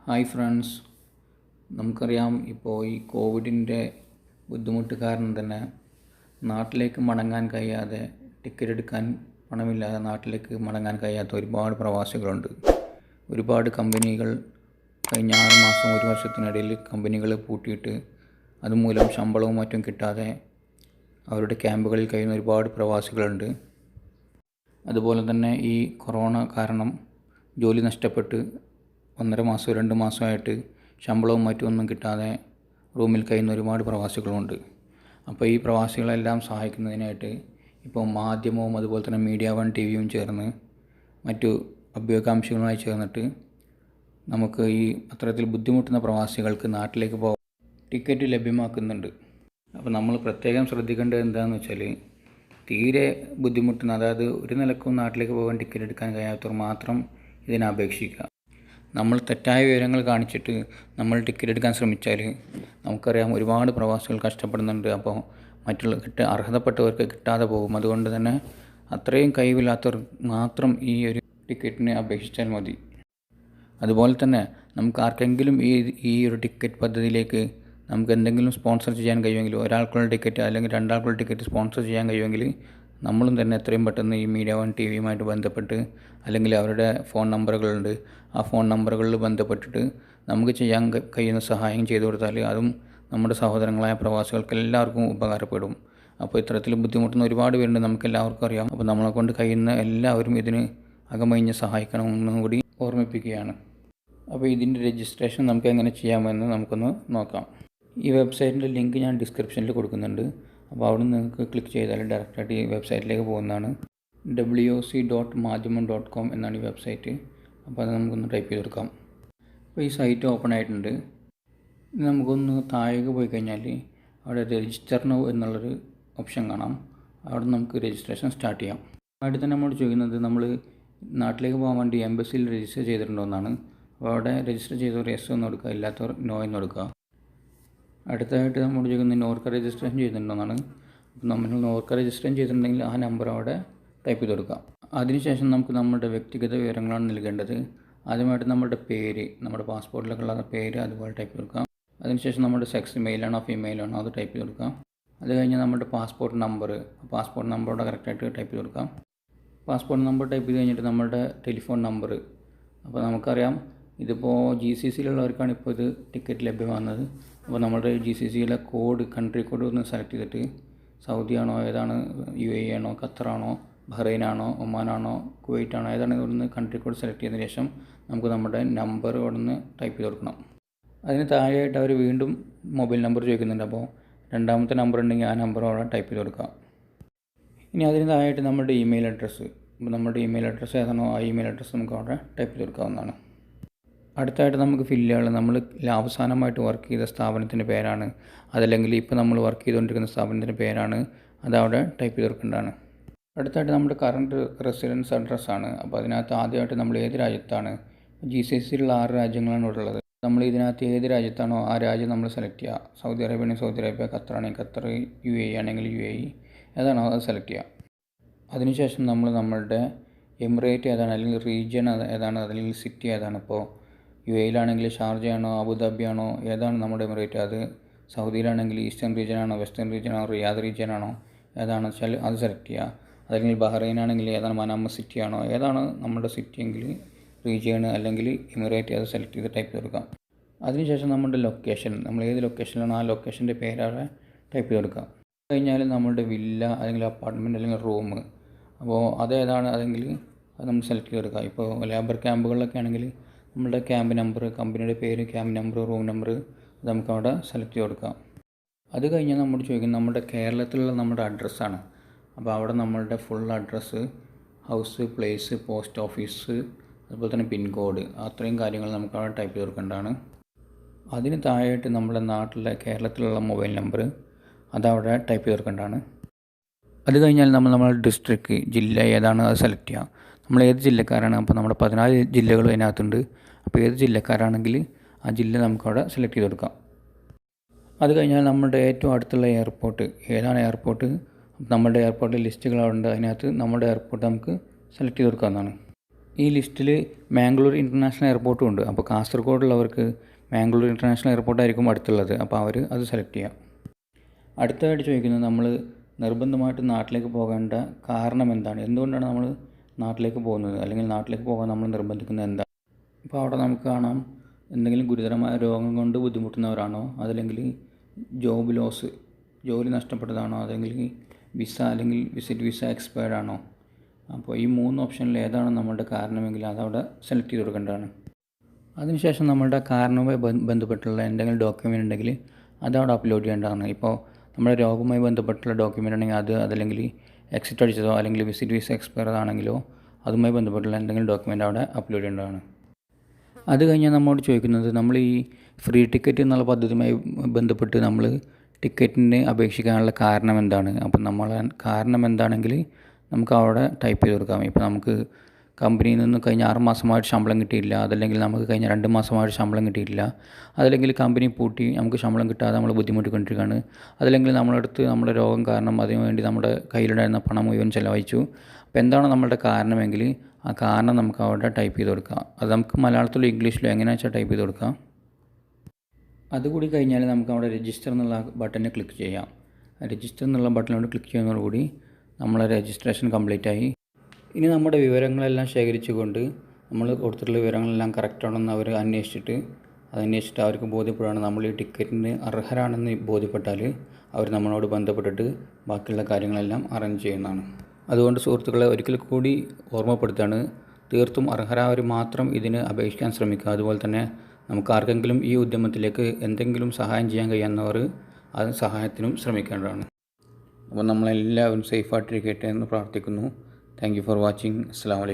Hi friends, നമുക്കറിയാം ഇപ്പോൾ ഈ കോവിഡിൻ്റെ ബുദ്ധിമുട്ട് കാരണം തന്നെ നാട്ടിലേക്ക് മടങ്ങാൻ കഴിയാതെ ടിക്കറ്റ് എടുക്കാൻ പണമില്ലാതെ നാട്ടിലേക്ക് മടങ്ങാൻ കഴിയാത്ത ഒരുപാട് പ്രവാസികളുണ്ട്. ഒരുപാട് കമ്പനികൾ കഴിഞ്ഞ 6 മാസം 1 വർഷത്തിനിടയിൽ കമ്പനികൾ പൂട്ടിയിട്ട് അതുമൂലം ശമ്പളവും മറ്റും കിട്ടാതെ അവരുടെ ക്യാമ്പുകളിൽ കഴിയുന്ന ഒരുപാട് പ്രവാസികളുണ്ട്. അതുപോലെ തന്നെ ഈ കൊറോണ കാരണം ജോലി നഷ്ടപ്പെട്ട് 1.5 മാസം 2 മാസമായിട്ട് ശമ്പളവും മറ്റുമൊന്നും കിട്ടാതെ റൂമിൽ കഴിയുന്ന ഒരുപാട് പ്രവാസികളുണ്ട്. അപ്പോൾ ഈ പ്രവാസികളെല്ലാം സഹായിക്കുന്നതിനായിട്ട് ഇപ്പോൾ മാധ്യമവും അതുപോലെ തന്നെ മീഡിയ വൺ ടിവിയും ചേർന്ന് മറ്റു അഭ്യുകാംക്ഷികളുമായി ചേർന്നിട്ട് നമുക്ക് ഈ അത്തരത്തിൽ ബുദ്ധിമുട്ടുന്ന പ്രവാസികൾക്ക് നാട്ടിലേക്ക് പോകാൻ ടിക്കറ്റ് ലഭ്യമാക്കുന്നുണ്ട്. അപ്പോൾ നമ്മൾ പ്രത്യേകം ശ്രദ്ധിക്കേണ്ടത് എന്താണെന്ന് വെച്ചാൽ, തീരെ ബുദ്ധിമുട്ടുന്ന, അതായത് ഒരു നിലക്കും നാട്ടിലേക്ക് പോകാൻ ടിക്കറ്റ് എടുക്കാൻ കഴിയാത്തവർ മാത്രം ഇതിനെ അപേക്ഷിക്കുക. നമ്മൾ തെറ്റായ വിവരങ്ങൾ കാണിച്ചിട്ട് നമ്മൾ ടിക്കറ്റ് എടുക്കാൻ ശ്രമിച്ചാൽ നമുക്കറിയാം ഒരുപാട് പ്രവാസികൾ കഷ്ടപ്പെടുന്നുണ്ട്. അപ്പോൾ അർഹതപ്പെട്ടവർക്ക് കിട്ടാതെ പോകും. അതുകൊണ്ട് തന്നെ അത്രയും കഴിവില്ലാത്തവർ മാത്രം ഈ ഒരു ടിക്കറ്റിന് അപേക്ഷിച്ചാൽ മതി. അതുപോലെ തന്നെ നമുക്ക് ആർക്കെങ്കിലും ഈ ഒരു ടിക്കറ്റ് പദ്ധതിയിലേക്ക് നമുക്ക് എന്തെങ്കിലും സ്പോൺസർ ചെയ്യാൻ കഴിയുമെങ്കിൽ, ഒരാൾക്കുള്ള ടിക്കറ്റ് അല്ലെങ്കിൽ 2 ആൾക്കുള്ള ടിക്കറ്റ് സ്പോൺസർ ചെയ്യാൻ കഴിയുമെങ്കിൽ നമ്മളും തന്നെ എത്രയും പെട്ടെന്ന് ഈ മീഡിയ വൺ ടി വിയുമായിട്ട് ബന്ധപ്പെട്ട്, അല്ലെങ്കിൽ അവരുടെ ഫോൺ നമ്പറുകളുണ്ട്, ആ ഫോൺ നമ്പറുകളിൽ ബന്ധപ്പെട്ടിട്ട് നമുക്ക് ചെയ്യാൻ കഴിയുന്ന സഹായം ചെയ്തു കൊടുത്താൽ അതും നമ്മുടെ സഹോദരങ്ങളായ പ്രവാസികൾക്ക് എല്ലാവർക്കും ഉപകാരപ്പെടും. അപ്പോൾ ഇത്തരത്തിൽ ബുദ്ധിമുട്ടുന്ന ഒരുപാട് പേരുണ്ട്, നമുക്ക് എല്ലാവർക്കും അറിയാം. അപ്പോൾ നമ്മളെക്കൊണ്ട് കഴിയുന്ന എല്ലാവരും ഇതിന് അകമഴിഞ്ഞ് സഹായിക്കണമെന്നും കൂടി ഓർമ്മിപ്പിക്കുകയാണ്. അപ്പോൾ ഇതിൻ്റെ രജിസ്ട്രേഷൻ നമുക്ക് എങ്ങനെ ചെയ്യാമെന്ന് നമുക്കൊന്ന് നോക്കാം. ഈ വെബ്സൈറ്റിൻ്റെ ലിങ്ക് ഞാൻ ഡിസ്ക്രിപ്ഷനിൽ കൊടുക്കുന്നുണ്ട്. അപ്പോൾ അവിടെ നിന്ന് നിങ്ങൾക്ക് ക്ലിക്ക് ചെയ്താൽ ഡയറക്റ്റായിട്ട് ഈ വെബ്സൈറ്റിലേക്ക് പോകുന്നതാണ്. woc.madhyamam.com എന്നാണ് ഈ വെബ്സൈറ്റ്. അപ്പോൾ അത് നമുക്കൊന്ന് ടൈപ്പ് ചെയ്ത് കൊടുക്കാം. അപ്പോൾ ഈ സൈറ്റ് ഓപ്പൺ ആയിട്ടുണ്ട്. നമുക്കൊന്ന് താഴേക്ക് പോയി കഴിഞ്ഞാൽ അവിടെ രജിസ്റ്റർ നൗ എന്നുള്ളൊരു ഓപ്ഷൻ കാണാം. അവിടെ നമുക്ക് രജിസ്ട്രേഷൻ സ്റ്റാർട്ട് ചെയ്യാം. ആയിട്ട് തന്നെ നമ്മൾ ചോദിക്കുന്നത്, നമ്മൾ നാട്ടിലേക്ക് പോകാൻ വേണ്ടി എംബസിയിൽ രജിസ്റ്റർ ചെയ്തിട്ടുണ്ടോ എന്നാണ്. അപ്പോൾ അവിടെ രജിസ്റ്റർ ചെയ്തവർ യെസ് എന്ന് കൊടുക്കുക, ഇല്ലാത്തവർ നോ എന്ന് കൊടുക്കുക. അടുത്തതായിട്ട് നമ്മൾ ചോദിക്കുന്നത് നോർക്ക രജിസ്ട്രേഷൻ ചെയ്തിട്ടുണ്ടെന്നാണ്. അപ്പോൾ നമ്മൾ നോർക്ക രജിസ്ട്രേഷൻ ചെയ്തിട്ടുണ്ടെങ്കിൽ ആ നമ്പർ അവിടെ ടൈപ്പ് ചെയ്ത് കൊടുക്കാം. അതിനുശേഷം നമുക്ക് നമ്മുടെ വ്യക്തിഗത വിവരങ്ങളാണ് നൽകേണ്ടത്. ആദ്യമായിട്ട് നമ്മുടെ പേര്, നമ്മുടെ പാസ്പോർട്ടിലൊക്കെ ഉള്ള പേര് അതുപോലെ ടൈപ്പ് ചെയ്ത് കൊടുക്കാം. അതിനുശേഷം നമ്മുടെ സെക്സ് മെയിലാണോ ഫീമെയിലാണോ അത് ടൈപ്പ് ചെയ്ത് കൊടുക്കാം. അത് കഴിഞ്ഞ് നമ്മുടെ പാസ്പോർട്ട് നമ്പറോടെ കറക്റ്റായിട്ട് ടൈപ്പ് ചെയ്ത് കൊടുക്കാം. പാസ്പോർട്ട് നമ്പർ ടൈപ്പ് ചെയ്ത് കഴിഞ്ഞിട്ട് നമ്മുടെ ടെലിഫോൺ നമ്പർ. അപ്പോൾ നമുക്കറിയാം ഇതിപ്പോൾ GCCയിലുള്ളവർക്കാണ് ഇപ്പോൾ ഇത് ടിക്കറ്റ് ലഭ്യമാകുന്നത്. അപ്പോൾ നമ്മുടെ GCCയിലെ കോഡ്, കൺട്രി കോഡ് ഒന്ന് സെലക്ട് ചെയ്തിട്ട് സൗദി ആണോ, ഏതാണ്, UAE ആണോ, ഖത്തറാണോ, ബഹ്റൈനാണോ, ഒമാനാണോ, കുവൈറ്റാണോ, ഏതാണ് ഇവിടുന്ന് കൺട്രി കോഡ് സെലക്ട് ചെയ്തതിന് ശേഷം നമുക്ക് നമ്മുടെ നമ്പർ ഇവിടെ നിന്ന് ടൈപ്പ് ചെയ്ത് കൊടുക്കണം. അതിന് താഴെയായിട്ട് അവർ വീണ്ടും മൊബൈൽ നമ്പർ ചോദിക്കുന്നുണ്ട്. അപ്പോൾ 2ാമത്തെ നമ്പർ ഉണ്ടെങ്കിൽ ആ നമ്പർ അവിടെ ടൈപ്പ് ചെയ്ത് കൊടുക്കാം. ഇനി അതിന് താഴെയായിട്ട് നമ്മുടെ ഇമെയിൽ അഡ്രസ്സ്. അപ്പോൾ നമ്മുടെ ഇമെയിൽ അഡ്രസ്സ് ഏതാണോ ആ ഇമെയിൽ അഡ്രസ്സ് നമുക്ക് അവിടെ ടൈപ്പ് ചെയ്ത് കൊടുക്കാവുന്നതാണ്. അടുത്തായിട്ട് നമുക്ക് ഫില്ല് ചെയ്യാനുള്ള, നമ്മൾ അവസാനമായിട്ട് വർക്ക് ചെയ്ത സ്ഥാപനത്തിൻ്റെ പേരാണ്, അതല്ലെങ്കിൽ ഇപ്പോൾ നമ്മൾ വർക്ക് ചെയ്തുകൊണ്ടിരിക്കുന്ന സ്ഥാപനത്തിൻ്റെ പേരാണ്, അതവിടെ ടൈപ്പ് ചെയ്ത് കൊടുക്കേണ്ടതാണ്. അടുത്തായിട്ട് നമ്മുടെ കറണ്ട് റെസിഡൻസ് അഡ്രസ്സാണ്. അപ്പോൾ അതിനകത്ത് ആദ്യമായിട്ട് നമ്മൾ ഏത് രാജ്യത്താണ്, GCCയിലുള്ള 6 രാജ്യങ്ങളാണ് ഇവിടെ ഉള്ളത്. നമ്മൾ ഇതിനകത്ത് ഏത് രാജ്യത്താണോ ആ രാജ്യം നമ്മൾ സെലക്ട് ചെയ്യുക. സൗദി അറേബ്യ ആണെങ്കിൽ സൗദി അറേബ്യ, ഖത്തറാണെങ്കിൽ ഖത്തർ, UAE ആണെങ്കിൽ UAE, ഏതാണോ അത് സെലക്ട് ചെയ്യുക. അതിനുശേഷം നമ്മൾ നമ്മളുടെ എമിറേറ്റ് ഏതാണ്, അല്ലെങ്കിൽ റീജിയൻ ഏതാണ്, അല്ലെങ്കിൽ സിറ്റി ഏതാണ്. ഇപ്പോൾ UAEയിലാണെങ്കിൽ ഷാർജയാണോ, അബുദാബിയാണോ, ഏതാണ് നമ്മുടെ എമിറേറ്റ്. അത് സൗദിയിലാണെങ്കിൽ ഈസ്റ്റേൺ റീജിയനാണോ, വെസ്റ്റേൺ റീജിയനാണോ, റിയാദ് റീജിയനാണോ, ഏതാണെന്ന് വെച്ചാൽ അത് സെലക്ട് ചെയ്യുക. അല്ലെങ്കിൽ ബഹ്റൈനാണെങ്കിൽ ഏതാണ്, മനാമ സിറ്റിയാണോ, ഏതാണ് നമ്മുടെ സിറ്റി എങ്കിൽ റീജിയൻ അല്ലെങ്കിൽ എമിറേറ്റ്, അത് സെലക്ട് ചെയ്ത് ടൈപ്പ് ചെയ്ത് കൊടുക്കാം. അതിനുശേഷം നമ്മുടെ ലൊക്കേഷൻ, നമ്മൾ ഏത് ലൊക്കേഷനിലാണോ ആ ലൊക്കേഷൻ്റെ പേരവിടെ ടൈപ്പ് ചെയ്ത് കൊടുക്കാം. അത് കഴിഞ്ഞാൽ നമ്മുടെ വില്ല അല്ലെങ്കിൽ അപ്പാർട്ട്മെൻറ്റ് അല്ലെങ്കിൽ റൂം, അപ്പോൾ അതേതാണ് അതെങ്കിൽ അത് നമ്മൾ സെലക്ട് ചെയ്ത് കൊടുക്കാം. ഇപ്പോൾ ലേബർ ക്യാമ്പുകളിലൊക്കെ ആണെങ്കിൽ നമ്മുടെ ക്യാമ്പ് നമ്പർ, കമ്പനിയുടെ പേര്, ക്യാമ്പ് നമ്പർ, റൂം നമ്പർ അത് നമുക്കവിടെ സെലക്ട് ചെയ്ത് കൊടുക്കാം. അത് കഴിഞ്ഞാൽ നമ്മൾ ചോദിക്കുന്നത് നമ്മുടെ കേരളത്തിലുള്ള നമ്മുടെ അഡ്രസ്സാണ്. അപ്പോൾ അവിടെ നമ്മളുടെ full address, house, place, post office, അതുപോലെ തന്നെ പിൻകോഡ്, അത്രയും കാര്യങ്ങൾ നമുക്കവിടെ ടൈപ്പ് ചെയ്ത് കൊടുക്കേണ്ടതാണ്. അതിന് താഴെയായിട്ട് നമ്മുടെ നാട്ടിലെ കേരളത്തിലുള്ള മൊബൈൽ നമ്പർ അതവിടെ ടൈപ്പ് ചെയ്ത് കൊടുക്കേണ്ടതാണ്. അത് കഴിഞ്ഞാൽ നമ്മുടെ ഡിസ്ട്രിക്റ്റ്, ജില്ല ഏതാണ് അത് സെലക്ട് ചെയ്യുക. നമ്മൾ ഏത് ജില്ലക്കാരാണ്, അപ്പോൾ നമ്മുടെ 14 ജില്ലകൾ അതിനകത്തുണ്ട്. അപ്പോൾ ഏത് ജില്ലക്കാരാണെങ്കിൽ ആ ജില്ല നമുക്കവിടെ സെലക്ട് ചെയ്ത് കൊടുക്കാം. അത് കഴിഞ്ഞാൽ നമ്മുടെ ഏറ്റവും അടുത്തുള്ള എയർപോർട്ട്, ഏതാണ് എയർപോർട്ട്, നമ്മുടെ എയർപോർട്ടിൽ ലിസ്റ്റുകൾ അവിടെ ഉണ്ട്. അതിനകത്ത് നമ്മുടെ എയർപോർട്ട് നമുക്ക് സെലക്ട് ചെയ്ത് കൊടുക്കാവുന്നതാണ്. ഈ ലിസ്റ്റിൽ മാംഗ്ലൂർ ഇൻ്റർനാഷണൽ എയർപോർട്ടും ഉണ്ട്. അപ്പോൾ കാസർഗോഡുള്ളവർക്ക് മാംഗ്ലൂർ ഇൻ്റർനാഷണൽ എയർപോർട്ടായിരിക്കും അടുത്തുള്ളത്. അപ്പോൾ അവർ അത് സെലക്ട് ചെയ്യാം. അടുത്തതായിട്ട് ചോദിക്കുന്നത് നമ്മൾ നിർബന്ധമായിട്ട് നാട്ടിലേക്ക് പോകേണ്ട കാരണം എന്താണ്, എന്തുകൊണ്ടാണ് നമ്മൾ നാട്ടിലേക്ക് പോകുന്നത്, അല്ലെങ്കിൽ നാട്ടിലേക്ക് പോകാൻ നമ്മൾ നിർബന്ധിക്കുന്നത് എന്താണ്. അപ്പോൾ അവിടെ നമുക്ക് കാണാം, എന്തെങ്കിലും ഗുരുതരമായ രോഗം കൊണ്ട് ബുദ്ധിമുട്ടുന്നവരാണോ, അതല്ലെങ്കിൽ ജോബ് ലോസ്, ജോലി നഷ്ടപ്പെട്ടതാണോ, അല്ലെങ്കിൽ വിസ അല്ലെങ്കിൽ വിസിറ്റ് വിസ എക്സ്പയർഡ് ആണോ. അപ്പോൾ ഈ 3 ഓപ്ഷനിൽ ഏതാണ് നമ്മളുടെ കാരണമെങ്കിൽ അതവിടെ സെലക്ട് ചെയ്ത് കൊടുക്കേണ്ടതാണ്. അതിനുശേഷം നമ്മളുടെ കാരണവുമായി ബന്ധപ്പെട്ടുള്ള എന്തെങ്കിലും ഡോക്യുമെൻ്റ് ഉണ്ടെങ്കിൽ അതവിടെ അപ്ലോഡ് ചെയ്യേണ്ടതാണ്. ഇപ്പോൾ നമ്മുടെ രോഗവുമായി ബന്ധപ്പെട്ടുള്ള ഡോക്യുമെൻ്റ് ഉണ്ടെങ്കിൽ അതല്ലെങ്കിൽ എക്സിറ്റ് അടിച്ചതോ അല്ലെങ്കിൽ വിസിറ്റ് വിസ എക്സ്പയർഡ് ആണെങ്കിലോ അതുമായി ബന്ധപ്പെട്ടുള്ള എന്തെങ്കിലും ഡോക്യുമെൻ്റ് അവിടെ അപ്ലോഡ് ചെയ്യേണ്ടതാണ്. അത് കഴിഞ്ഞാൽ നമ്മോട് ചോദിക്കുന്നത്, നമ്മൾ ഈ ഫ്രീ ടിക്കറ്റ് എന്നുള്ള പദ്ധതിയുമായി ബന്ധപ്പെട്ട് നമ്മൾ ടിക്കറ്റിന് അപേക്ഷിക്കാനുള്ള കാരണം എന്താണ്. അപ്പം നമ്മൾ കാരണം എന്താണെങ്കിൽ നമുക്ക് അവിടെ ടൈപ്പ് ചെയ്ത് കൊടുക്കാം. ഇപ്പോൾ നമുക്ക് കമ്പനിയിൽ നിന്ന് കഴിഞ്ഞ 6 മാസമായിട്ട് ശമ്പളം കിട്ടിയില്ല, അതല്ലെങ്കിൽ നമുക്ക് കഴിഞ്ഞ 2 മാസമായിട്ട് ശമ്പളം കിട്ടിയിട്ടില്ല, അതല്ലെങ്കിൽ കമ്പനി പൂട്ടി നമുക്ക് ശമ്പളം കിട്ടാതെ നമ്മൾ ബുദ്ധിമുട്ടിക്കൊണ്ടിരിക്കുകയാണ്, അതല്ലെങ്കിൽ നമ്മളടുത്ത് നമ്മുടെ രോഗം കാരണം അതിനുവേണ്ടി നമ്മുടെ കയ്യിലുണ്ടായിരുന്ന പണം മുഴുവൻ ചിലവഴിച്ചു. അപ്പോൾ എന്താണ് നമ്മളുടെ കാരണമെങ്കിൽ ആ കാരണം നമുക്ക് അവിടെ ടൈപ്പ് ചെയ്ത് കൊടുക്കാം. അത് നമുക്ക് മലയാളത്തിലോ ഇംഗ്ലീഷിലോ എങ്ങനെയാ വെച്ചാൽ ടൈപ്പ് ചെയ്ത് കൊടുക്കാം. അതുകൂടി കഴിഞ്ഞാൽ നമുക്ക് അവിടെ രജിസ്റ്റർ എന്നുള്ള ബട്ടണിൽ ക്ലിക്ക് ചെയ്യാം. രജിസ്റ്റർ എന്നുള്ള ബട്ടണിലോട് ക്ലിക്ക് ചെയ്യുന്നതോടുകൂടി നമ്മളെ രജിസ്ട്രേഷൻ കംപ്ലീറ്റ് ആയി. ഇനി നമ്മുടെ വിവരങ്ങളെല്ലാം ശേഖരിച്ചുകൊണ്ട് നമ്മൾ കൊടുത്തിട്ടുള്ള വിവരങ്ങളെല്ലാം കറക്റ്റാണെന്ന് അവർ അന്വേഷിച്ചിട്ട് അവർക്ക് ബോധ്യപ്പെടുകയാണ് നമ്മൾ ഈ ടിക്കറ്റിന് അർഹരാണെന്ന് ബോധ്യപ്പെട്ടാൽ അവർ നമ്മളോട് ബന്ധപ്പെട്ടിട്ട് ബാക്കിയുള്ള കാര്യങ്ങളെല്ലാം അറേഞ്ച് ചെയ്യുന്നതാണ്. അതുകൊണ്ട് സുഹൃത്തുക്കളെ ഒരിക്കൽ കൂടി ഓർമ്മപ്പെടുത്താണ്, തീർത്തും അർഹരായവർ മാത്രം ഇതിന് അപേക്ഷിക്കാൻ ശ്രമിക്കുക. അതുപോലെ തന്നെ നമുക്ക് ആർക്കെങ്കിലും ഈ ഉദ്യമത്തിലേക്ക് എന്തെങ്കിലും സഹായം ചെയ്യാൻ കഴിയുന്നവർ അത് സഹായത്തിനും ശ്രമിക്കേണ്ടതാണ്. അപ്പോൾ നമ്മളെല്ലാവരും സേഫായിട്ടിരിക്കട്ടെ എന്ന് പ്രാർത്ഥിക്കുന്നു. Thank you for watching. അസ്സലാമു അലൈക്കും.